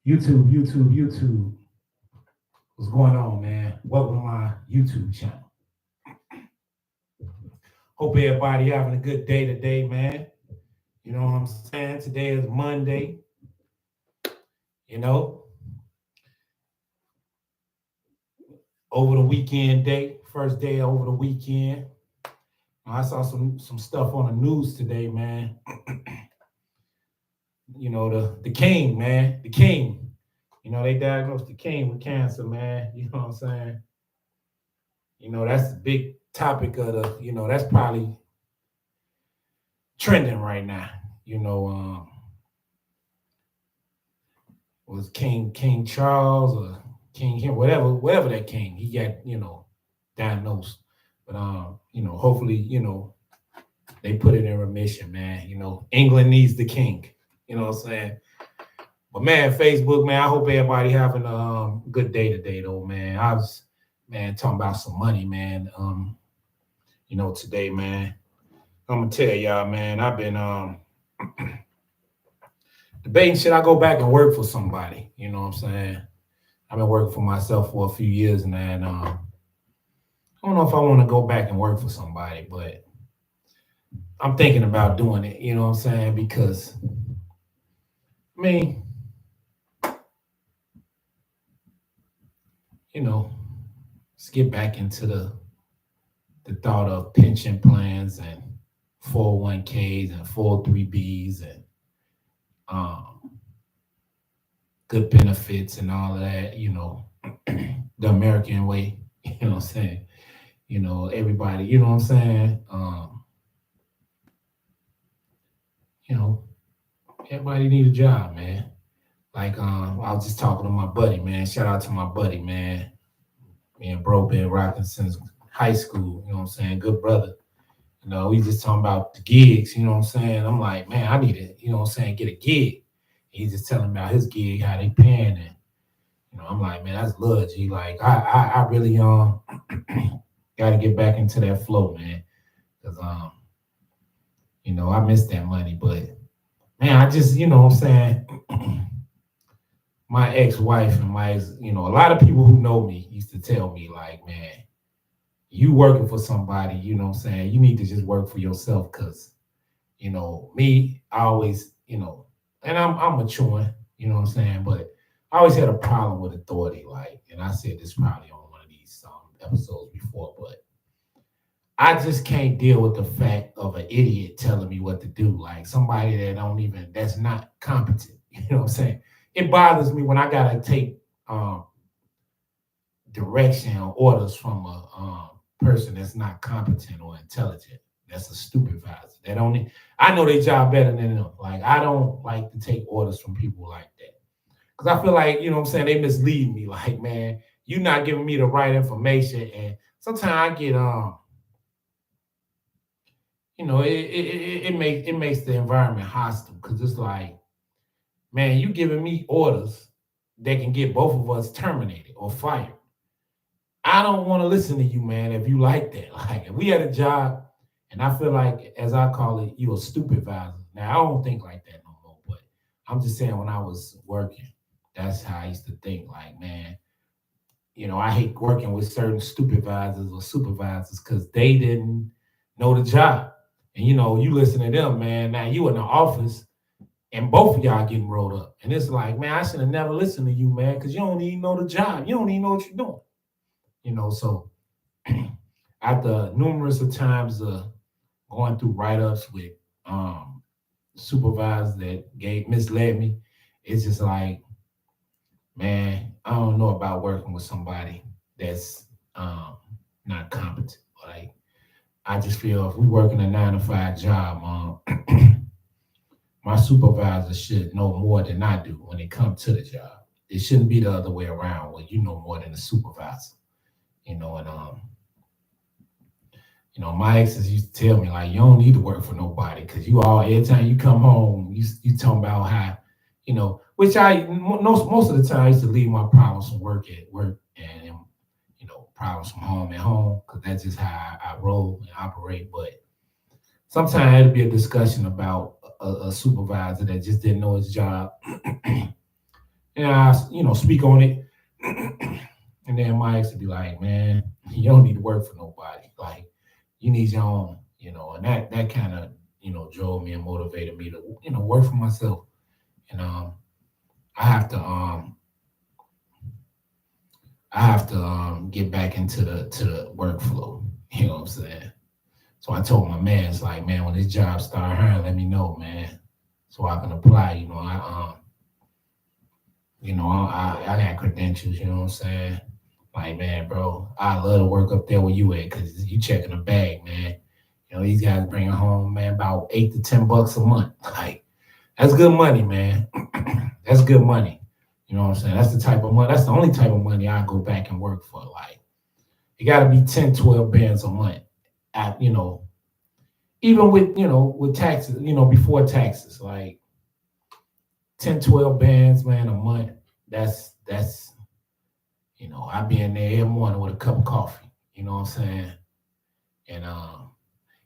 YouTube. What's going on, man? Welcome to my YouTube channel. Hope everybody having a good day today, man. You know what I'm saying? Today is Monday. You know, over the weekend day, first day over the weekend. I saw some stuff on the news today, man. You know, the king, man, the king. You know, they diagnosed the king with cancer, man. You know what I'm saying? You know, that's the big topic of that's probably trending right now. You know, was King Charles or King Henry, whatever that king, he got, diagnosed. But hopefully, they put it in remission, man. You know, England needs the king. You know what I'm saying? But man, Facebook, man, I hope everybody having a good day today, though, man. I was, man, talking about some money, man. Today, man, I'm gonna tell y'all, man, I've been debating, should I go back and work for somebody? You know what I'm saying? I've been working for myself for a few years now, and I don't know if I want to go back and work for somebody, but I'm thinking about doing it, you know what I'm saying? Because, I mean, let's get back into the thought of pension plans and 401ks and 403bs and good benefits and all of that, the American way, you know what I'm saying? Everybody, you know what I'm saying? Everybody need a job, man. Like, I was just talking to my buddy, man. Shout out to my buddy, man. Me and bro been rocking since high school, you know what I'm saying? Good brother. We just talking about the gigs, you know what I'm saying? I'm like, man, I need to, you know what I'm saying, get a gig. He's just telling me about his gig, how they paying, and I'm like, man, that's love, G. Like, I really got to get back into that flow, man, because I miss that money, but man, I just, you know what I'm saying, my ex-wife and my ex, a lot of people who know me used to tell me, like, man, you working for somebody, you know what I'm saying, you need to just work for yourself, because, me, I always, and I'm maturing, you know what I'm saying, but I always had a problem with authority, like, and I said this probably on one of these episodes before, but I just can't deal with the fact of an idiot telling me what to do, like somebody that's not competent, you know what I'm saying. It bothers me when I gotta take direction or orders from a person that's not competent or intelligent. That's a supervisor. I know their job better than them. Like, I don't like to take orders from people like that. Because I feel like, you know what I'm saying, they mislead me. Like, man, you're not giving me the right information. And sometimes I get it makes the environment hostile, because it's like, man, you giving me orders that can get both of us terminated or fired. I don't want to listen to you, man, if you like that. Like, if we had a job, and I feel like, as I call it, you a supervisor. Now, I don't think like that no more, but I'm just saying, when I was working, that's how I used to think. Like, man, I hate working with certain supervisors because they didn't know the job. And, you listen to them, man, now you in the office, and both of y'all getting rolled up. And it's like, man, I should have never listened to you, man, because you don't even know the job. You don't even know what you're doing. So after numerous of times going through write-ups with supervisors that misled me, it's just like, man, I don't know about working with somebody that's not competent. Like, I just feel if we work in a 9-to-5 job, my supervisor should know more than I do when it comes to the job. It shouldn't be the other way around, where you know more than the supervisor. And my exes used to tell me, like, you don't need to work for nobody, because every time you come home, you talking about how, which most of the time I used to leave my problems from work at work, and problems from home at home, because that's just how I roll and operate. But sometimes it'd be a discussion about a supervisor that just didn't know his job. and I, speak on it. And then my ex would be like, man, you don't need to work for nobody. Like, you need your own, and that kind of, drove me and motivated me to, work for myself. And I have to get back into the workflow. You know what I'm saying? So I told my man, it's like, man, when this job start hiring, let me know, man, so I can apply. I got credentials. You know what I'm saying? Like, man, bro, I love to work up there where you at because you checking a bag, man. These guys bringing home, man, about $8 to $10 a month. Like, that's good money, man. That's good money. You know what I'm saying? That's the type of money. That's the only type of money I go back and work for. Like, it got to be 10, 12 bands a month. At, even with taxes, before taxes, like 10, 12 bands, man, a month. That's I be in there every morning with a cup of coffee. You know what I'm saying? And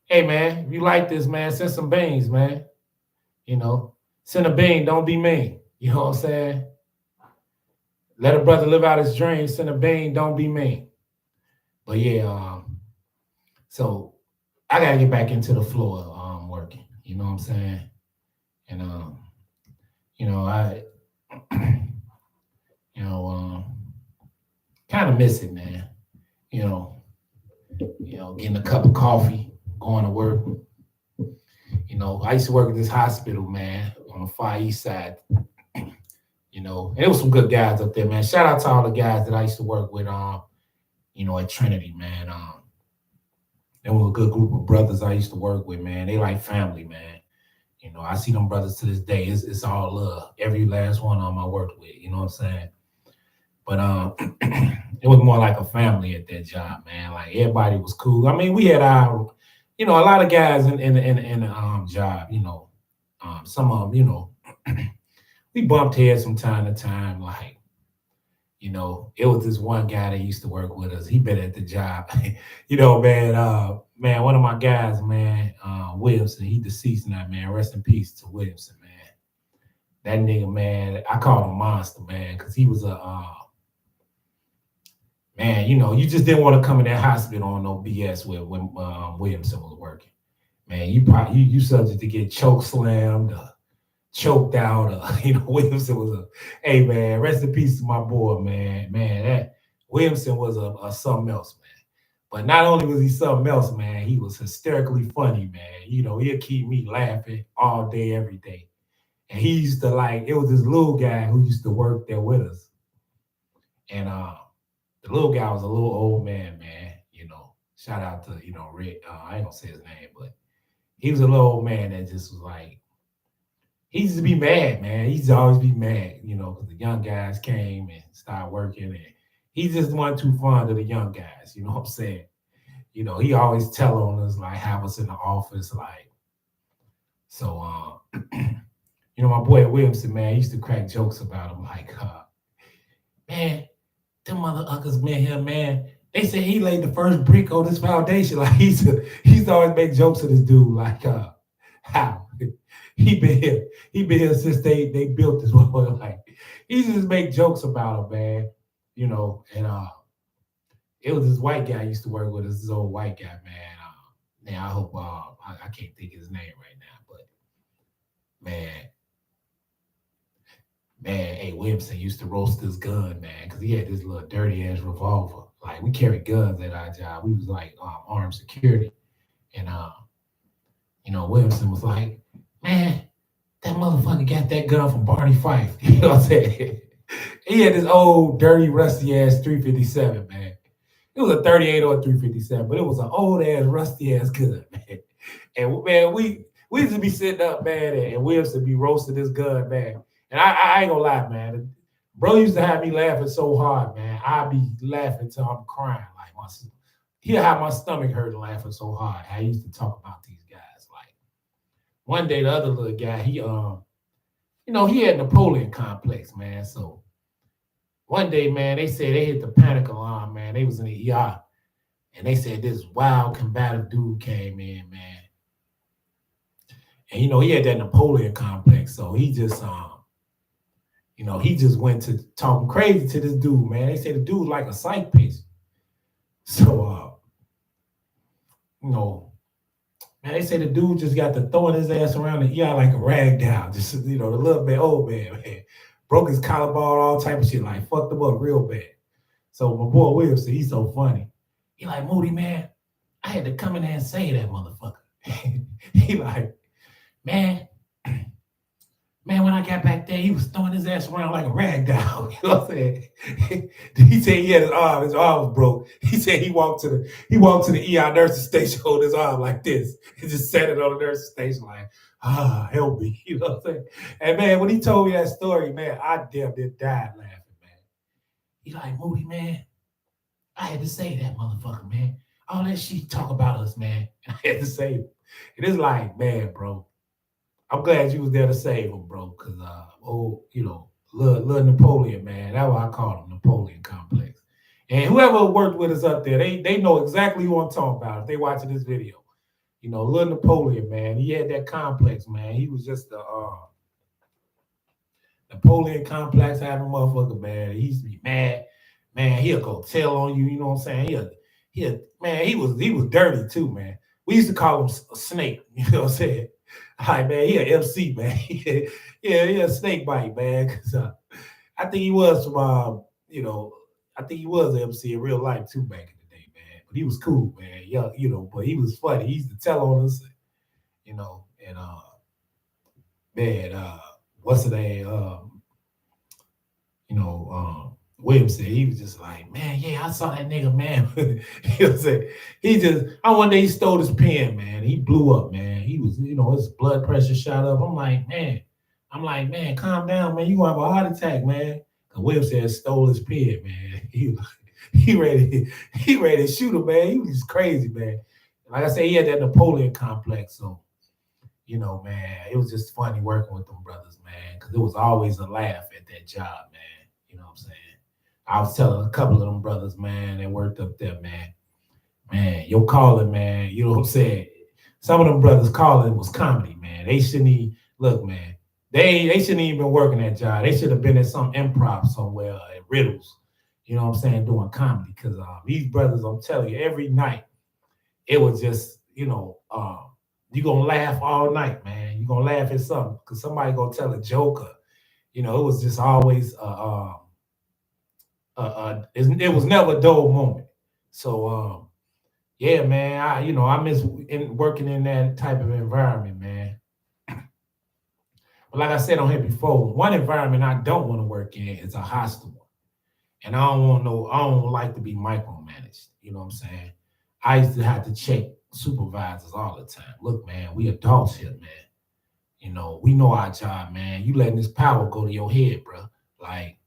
hey, man, if you like this, man, send some beans, man. Send a bean, don't be mean. You know what I'm saying? Let a brother live out his dreams. Send a bean, don't be mean. But yeah, so I gotta get back into the flow of working. You know what I'm saying? And I kind of miss it, man. You know, getting a cup of coffee, going to work. I used to work at this hospital, man, on the Far East Side. And there was some good guys up there, man. Shout out to all the guys that I used to work with, at Trinity, man. There was a good group of brothers I used to work with, man. They like family, man. I see them brothers to this day. It's all love. Every last one of them I worked with, you know what I'm saying? But it was more like a family at that job, man. Like, everybody was cool. I mean, we had our, a lot of guys in the job, some of them, we bumped heads from time to time. Like, it was this one guy that used to work with us. He been at the job, man, one of my guys, man, Williamson, he deceased now, man. Rest in peace to Williamson, man. That nigga, man, I called him Monster, man, because he was a man, you just didn't want to come in that hospital on no BS with when Williamson was working. Man, you subject to get choke slammed, choked out. Williamson was hey, man, rest in peace to my boy, man. Man, that Williamson was a something else, man. But not only was he something else, man, he was hysterically funny, man. He'll keep me laughing all day, every day. And he used to it was this little guy who used to work there with us. And the little guy was a little old man, man. Shout out to, Rick. I ain't gonna say his name, but he was a little old man that just was like, he used to be mad, man. He used to always be mad, because the young guys came and started working, and he just wasn't too fond of the young guys. You know what I'm saying? He always tell on us, like, have us in the office, like. So, my boy Williamson, man, he used to crack jokes about him, like, man, them motherfuckers, man, here, man. They said he laid the first brick on this foundation. Like, he used to always make jokes of this dude, like, how he been here since they built this one. Like, he just make jokes about him, man. And it was this white guy I used to work with, this old white guy, man. Now I hope I can't think of his name right now, but man, hey, Williamson used to roast this gun, man, because he had this little dirty ass revolver. Like, we carried guns at our job. We was like armed security, and Williamson was like, man, that motherfucker got that gun from Barney Fife. You know what I'm saying? He had this old, dirty, rusty ass 357, man. It was a 38 or a 357, but it was an old ass, rusty ass gun, man. And man, we used to be sitting up, man, and Williamson be roasting this gun, man. And I ain't gonna lie, man. Bro used to have me laughing so hard, man. I'd be laughing till I'm crying. Like, he'll have my stomach hurting laughing so hard. I used to talk about these guys. Like, one day, the other little guy, he had Napoleon complex, man. So one day, man, they said they hit the panic alarm, man. They was in the ER. And they said this wild combative dude came in, man. And, he had that Napoleon complex. So he just, He just went to talking crazy to this dude, man. They say the dude's like a psych patient. So, you know, man, they say the dude just got to throwing his ass around the ER like a rag down. Just, the little bit old man. Broke his collarbone, all type of shit, like fucked him up real bad. So my boy Will said, he's so funny. He like, Moody, man, I had to come in there and say that motherfucker. He like, man, when I got back there, he was throwing his ass around like a rag doll. You know what I'm saying? He said he had his arm was broke. He said he walked to the ER nursing station holding his arm like this. He just sat it on the nursing station like, help me. You know what I'm saying? And man, when he told me that story, man, I damn near died laughing, man. He like, Moody, man, I had to say that motherfucker, man. All that shit talk about us, man. I had to say it. And it's like, man, bro, I'm glad you was there to save him, bro. Cause little Napoleon, man. That's what I call him, Napoleon complex. And whoever worked with us up there, they know exactly who I'm talking about if they watching this video. Little Napoleon, man. He had that complex, man. He was just the Napoleon complex having motherfucker, man. He used to be mad. Man, he'll go tell on you, you know what I'm saying? Man, he was dirty too, man. We used to call him a snake, you know what I'm saying? All right, man, he an MC, man. Yeah, he a snake bite, man. Cause I think he was from I think he was an MC in real life too back in the day, man. But he was cool, man. Yeah, but he was funny. He used to tell on us, and man, what's the name? William said he was just like, man, yeah, I saw that nigga, man. You know what I'm saying? One day he stole his pen, man. He blew up, man. He was, his blood pressure shot up. I'm like, man, calm down, man. You gonna have a heart attack, man. And William said stole his pen, man. He ready to shoot him, man. He was crazy, man. Like I said, he had that Napoleon complex, so man, it was just funny working with them brothers, man, because it was always a laugh at that job, man. You know what I'm saying? I was telling a couple of them brothers, man, that worked up there, man, your calling, man, you know what I'm saying? Some of them brothers calling was comedy, man. They shouldn't even, look, man, they shouldn't even been working that job. They should have been at some improv somewhere at Riddles, you know what I'm saying, doing comedy. Because these brothers, I'm telling you, every night, it was just, you're going to laugh all night, man. You're going to laugh at something because somebody going to tell a joke. Or, it was just always, it was never a dull moment. So, yeah, man, I miss working in that type of environment, man. But like I said on here before, one environment I don't want to work in is a hostile one. And I don't like to be micromanaged. You know what I'm saying? I used to have to check supervisors all the time. Look, man, we adults here, man. We know our job, man. You letting this power go to your head, bro. Like,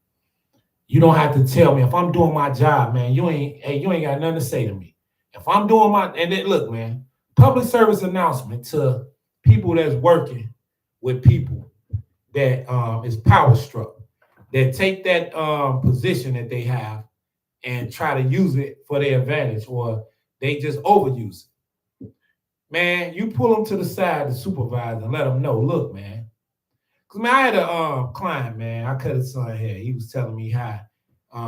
you don't have to tell me if I'm doing my job, man. You ain't got nothing to say to me. If I'm doing and then look, man, public service announcement to people that's working with people that is power struck, that take that position that they have and try to use it for their advantage, or they just overuse it. Man, you pull them to the side, the supervisor, and let them know, look, man. Because, man, I had a client, man. I cut his son hair. He was telling me how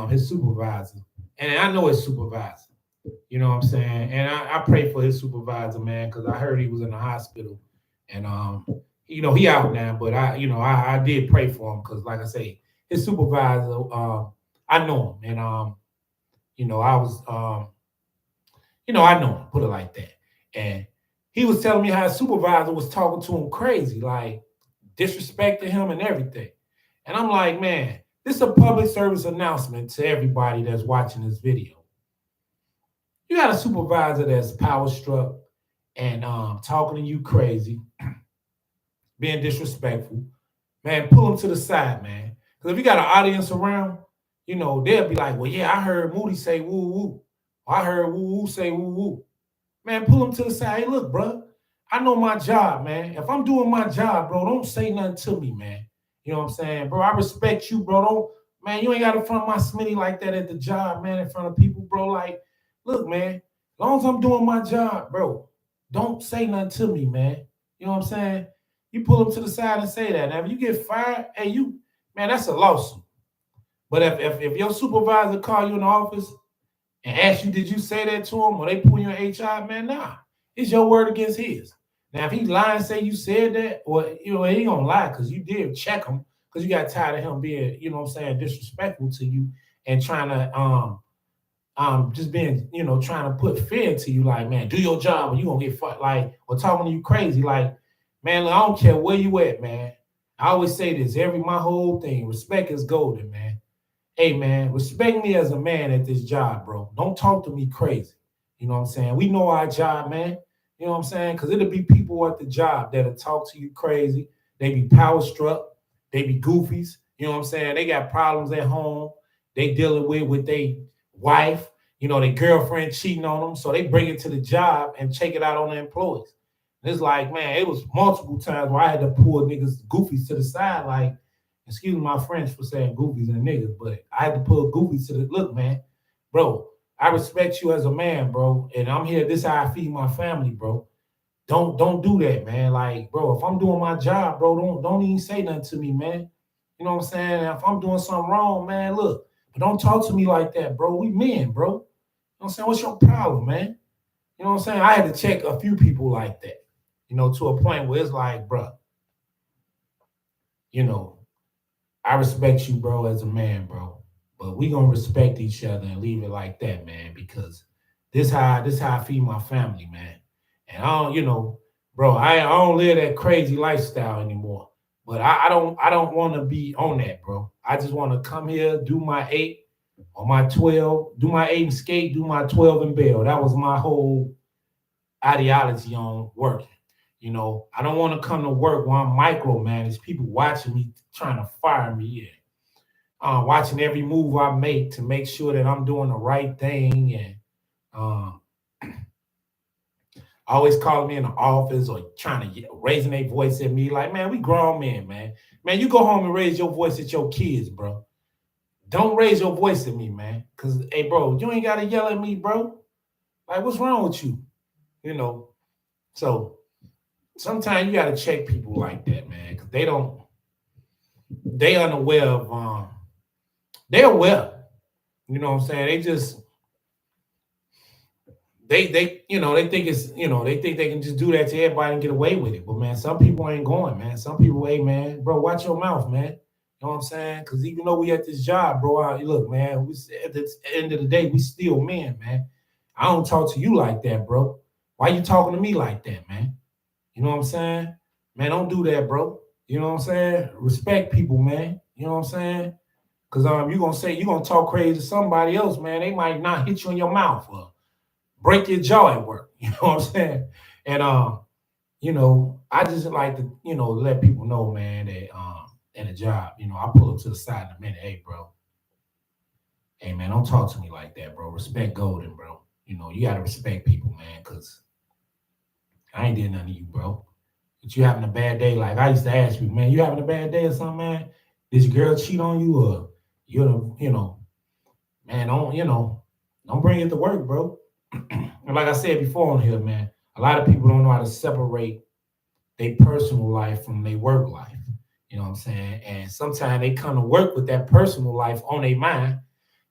his supervisor, and I know his supervisor, you know what I'm saying? And I pray for his supervisor, man, because I heard he was in the hospital. And, he out now, but I did pray for him because, like I say, his supervisor, I know him. And, I was, I know him, put it like that. And he was telling me how his supervisor was talking to him crazy, like disrespecting him and everything. And I'm like, man, this is a public service announcement to everybody that's watching this video. You got a supervisor that's power struck and talking to you crazy, being disrespectful. Man, pull him to the side, man. Because if you got an audience around, they'll be like, well, yeah, I heard Moody say woo woo. Or I heard woo woo say woo woo. Man, pull him to the side. Hey, look, bro, I know my job, man. If I'm doing my job, bro, don't say nothing to me, man. You know what I'm saying? Bro, I respect you, bro. Man, you ain't got to front my Smitty like that at the job, man, in front of people, bro. Like, look, man, as long as I'm doing my job, bro, don't say nothing to me, man. You know what I'm saying? You pull him to the side and say that. Now, if you get fired, hey, man, that's a lawsuit. But if your supervisor call you in the office and ask you, did you say that to him, or they pull you in HR, man, nah, it's your word against his. Now, if he lie and say you said that, well, he gonna lie because you did check him because you got tired of him being, disrespectful to you and trying to just being, trying to put fear into you, like, man, do your job or you gonna get fucked, like, or talking to you crazy, like, man, look, I don't care where you at, man. I always say this, my whole thing, respect is golden, man. Hey, man, respect me as a man at this job, bro. Don't talk to me crazy. You know what I'm saying? We know our job, man. You know what I'm saying? Because it'll be people at the job that'll talk to you crazy. They be power struck. They be goofies. You know what I'm saying? They got problems at home. They dealing with their wife, their girlfriend cheating on them. So they bring it to the job and take it out on the employees. And it's like, man, it was multiple times where I had to pull niggas goofies to the side, like, excuse my French for saying goofies and niggas, but I had to pull goofies to the look, man, bro. I respect you as a man, bro, and I'm here. This is how I feed my family, bro. Don't do that, man. Like, bro, if I'm doing my job, bro, don't even say nothing to me, man. You know what I'm saying? If I'm doing something wrong, man, look, but don't talk to me like that, bro. We men, bro. You know what I'm saying? What's your problem, man? You know what I'm saying? I had to check a few people like that, to a point where it's like, bro, I respect you, bro, as a man, bro. But we gonna respect each other and leave it like that, man, because this how I feed my family, man. And I don't, bro, I don't live that crazy lifestyle anymore. But I don't want to be on that, bro. I just want to come here, do my 8 or my 12, do my 8 and skate, do my 12 and bail. That was my whole ideology on working. I don't want to come to work while I'm micromanaged. People watching me, trying to fire me, and watching every move I make to make sure that I'm doing the right thing, and always calling me in the office or trying to raising their voice at me. Like, man, we grown men, man. Man, you go home and raise your voice at your kids, bro. Don't raise your voice at me, man. Cause, hey, bro, you ain't gotta yell at me, bro. Like, what's wrong with you? So sometimes you got to check people like that, man, because they unaware of, they're aware. You know what I'm saying? They just, they think it's, they think they can just do that to everybody and get away with it. But, man, some people ain't going, man. Some people, hey, man, bro, watch your mouth, man. You know what I'm saying? Because even though we at this job, bro, look, man, at the end of the day, we still men, man. I don't talk to you like that, bro. Why you talking to me like that, man? You know what I'm saying? Man, don't do that, bro. You know what I'm saying? Respect people, man. You know what I'm saying? Because you're gonna talk crazy to somebody else, man. They might not hit you in your mouth or break your jaw at work. You know what I'm saying? And I just like to, let people know, man, that in a job, I pull up to the side in a minute. Hey, bro. Hey, man, don't talk to me like that, bro. Respect golden, bro. You gotta respect people, man, because I ain't did nothing to you, bro. But you having a bad day, like I used to ask you, man, you having a bad day or something, man? Did your girl cheat on you, or man, don't bring it to work, bro. And like I said before on here, man, a lot of people don't know how to separate their personal life from their work life. You know what I'm saying? And sometimes they come to work with that personal life on their mind.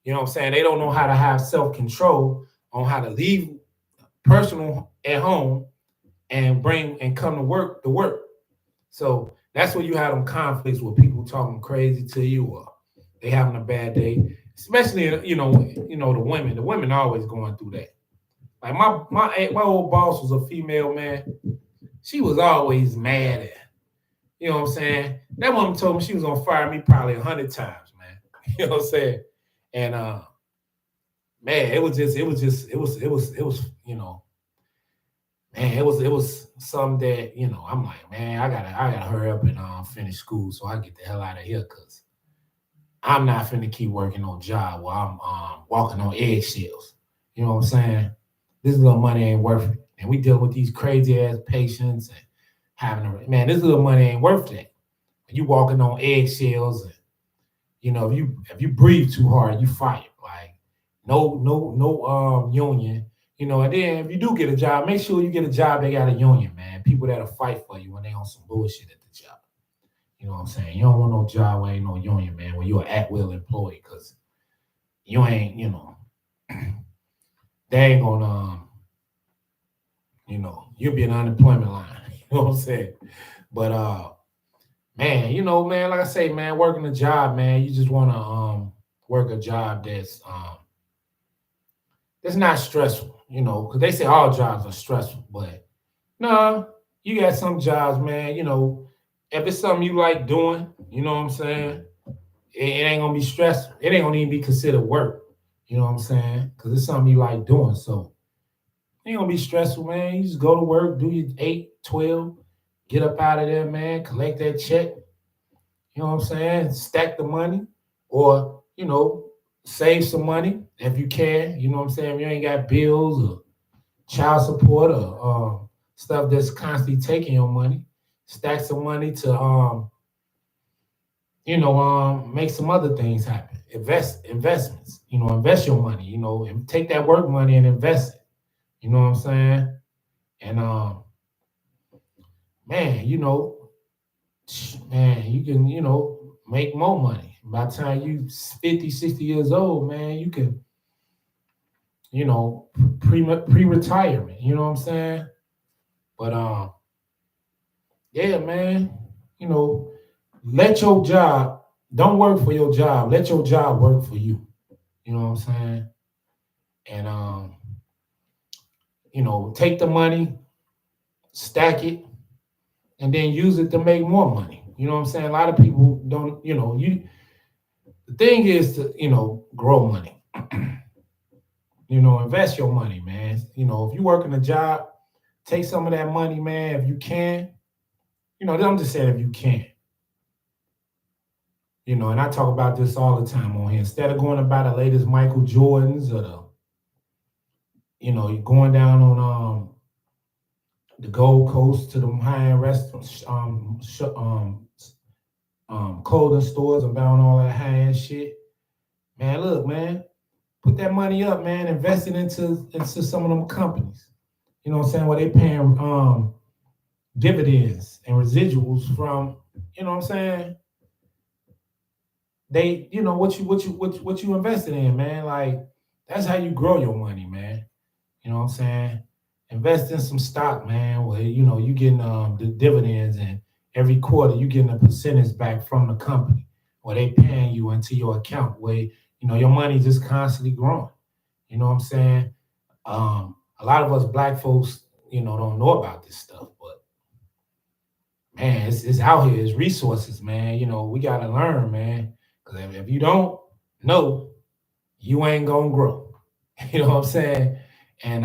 You know what I'm saying? They don't know how to have self-control on how to leave personal at home and come to work to work. So that's where you have them conflicts with people talking crazy to you, or they having a bad day. Especially the women. The women are always going through that. Like my old boss was a female, man. She was always mad at. You know what I'm saying? That woman told me she was gonna fire me probably 100 times, man. You know what I'm saying? And man, it was, man, it was something that, I'm like, man, I gotta hurry up and finish school so I get the hell out of here, because I'm not finna keep working on a job while I'm walking on eggshells. You know what I'm saying? This little money ain't worth it. And we deal with these crazy ass patients and this little money ain't worth that. You walking on eggshells, and if you breathe too hard, you fired. Like no union. And then if you do get a job, make sure you get a job that got a union, man. People that'll fight for you when they on some bullshit at the job. You know what I'm saying? You don't want no job where ain't no union, man, where you're an at-will employee, because you ain't, they ain't gonna, you'll be an unemployment line. You know what I'm saying? But man, man, like I say, man, working a job, man, you just wanna work a job that's not stressful, because they say all jobs are stressful, but no, you got some jobs, man, if it's something you like doing, you know what I'm saying? It ain't gonna be stressful. It ain't gonna even be considered work. You know what I'm saying? Because it's something you like doing. So it ain't gonna be stressful, man. You just go to work, do your 8, 12, get up out of there, man, collect that check. You know what I'm saying? Stack the money or, save some money if you can. You know what I'm saying? If you ain't got bills or child support or stuff that's constantly taking your money, stack some money to make some other things happen. Investments, invest your money, and take that work money and invest it. You know what I'm saying? And man, man, you can, make more money. By the time you 50, 60 years old, man, you can, pre-retirement, you know what I'm saying? But yeah, man, you know, let your job, don't work for your job. Let your job work for you. You know what I'm saying? And take the money, stack it, and then use it to make more money. You know what I'm saying? A lot of people don't, the thing is to, grow money. Invest your money, man. If you work in a job, take some of that money, man, if you can. I'm just saying if you can. And I talk about this all the time on here. Instead of going about the latest Michael Jordans or you're going down on the Gold Coast to the high-end restaurants, clothing stores and buying all that high-end shit. Man, look, man, put that money up, man. Invest it into some of them companies. You know what I'm saying? Where they paying dividends and residuals from. You know what I'm saying? They, what you invested in, man. Like that's how you grow your money, man. You know what I'm saying? Invest in some stock, man, where you getting the dividends, and every quarter you getting a percentage back from the company, where they paying you into your account, where your money just constantly growing. You know what I'm saying? A lot of us black folks, don't know about this stuff, but man, it's out here. It's resources, man. We gotta learn, man. Because if you don't know, you ain't gonna grow. You know what I'm saying? And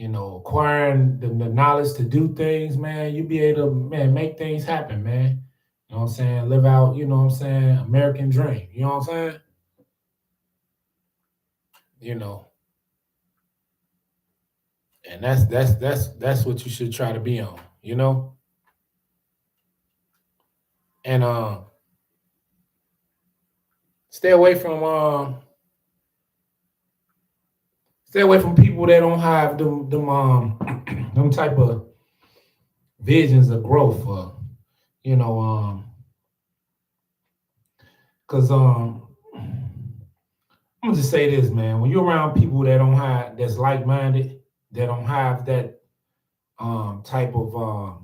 acquiring the knowledge to do things, man, you be able to, man, make things happen, man. You know what I'm saying? Live out, you know what I'm saying, American dream. You know what I'm saying? You know, and that's what you should try to be on, And stay away from people that don't have them them type of visions of growth, you know, because I'm gonna just say this, man. When you're around people that's like minded, that don't have that type of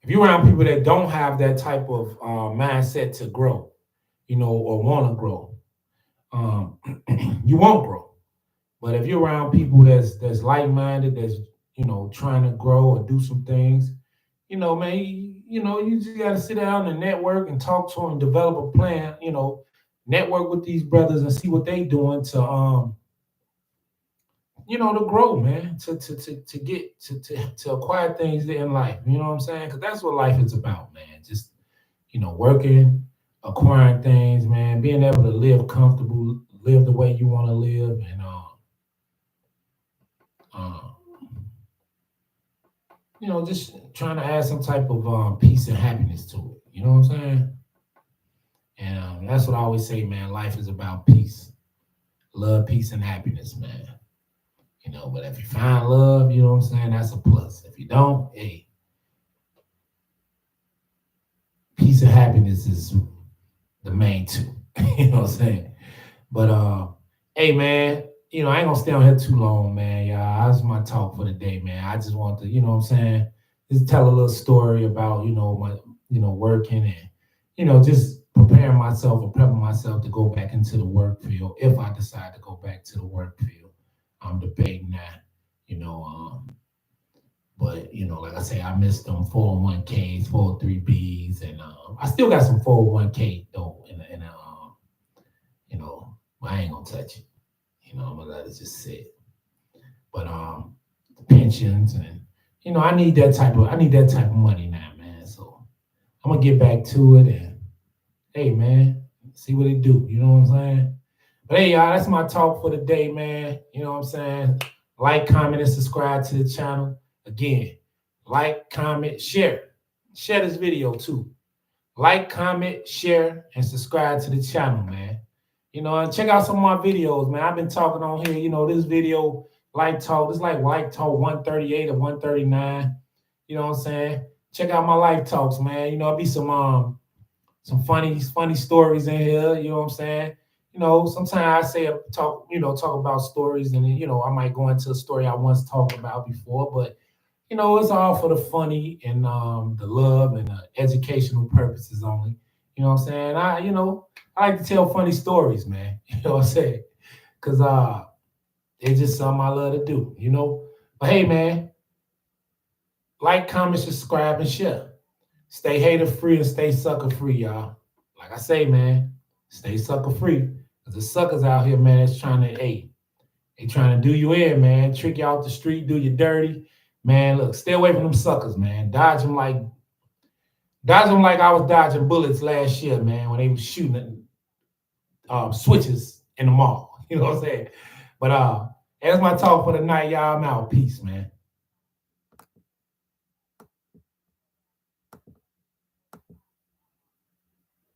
if you're around people that don't have that type of mindset to grow, or want to grow, um, you won't grow. But if you're around people that's like minded, that's trying to grow and do some things, man, you just gotta sit down and network and talk to them, and develop a plan. Network with these brothers and see what they doing to to grow, man, to get to acquire things in life. You know what I'm saying? Because that's what life is about, man. Just working, acquiring things, man, being able to live comfortable, live the way you want to live, and uh, just trying to add some type of peace and happiness to it. You know what I'm saying? And that's what I always say, man. Life is about peace, love, peace, and happiness, man. But if you find love, you know what I'm saying, that's a plus. If you don't, hey, peace and happiness is the main two. You know what I'm saying? But hey man, I ain't gonna stay on here too long, man. Y'all, that's my talk for the day, man. I just want to, what I'm saying, just tell a little story about, my, working and, just preparing myself or prepping myself to go back into the work field if I decide to go back to the work field. I'm debating that, you know. But like I say, I missed them 401ks, 403bs, and I still got some 401k though, I ain't gonna touch it. I'm gonna let it just sit. But the pensions and I need that type of money now, man. So I'm gonna get back to it and hey man, see what it do. You know what I'm saying? But hey y'all, that's my talk for the day, man. You know what I'm saying? Like, comment, and subscribe to the channel. Again, like, comment, share. Share this video too. Like, comment, share, and subscribe to the channel, man. And check out some of my videos, man. I've been talking on here, this video, Lifetalk, it's like Lifetalk 138 or 139. You know what I'm saying? Check out my Lifetalks, man. It'll be some funny stories in here, you know what I'm saying? Sometimes I say talk about stories, and I might go into a story I once talked about before, but it's all for the funny and the love and the educational purposes only. You know what I'm saying? I like to tell funny stories, man. You know what I'm saying? Cause it's just something I love to do. But hey man, like, comment, subscribe, and share. Stay hater free and stay sucker free, y'all. Like I say, man, stay sucker free. Cause the suckers out here, man, is trying to, they trying to do you in, man. Trick you out the street, do you dirty. Man, look, stay away from them suckers, man. Dodge them like I was dodging bullets last year, man, when they was shooting switches in the mall. You know what I'm saying? But that's my talk for the night, y'all. I'm out. Peace, man.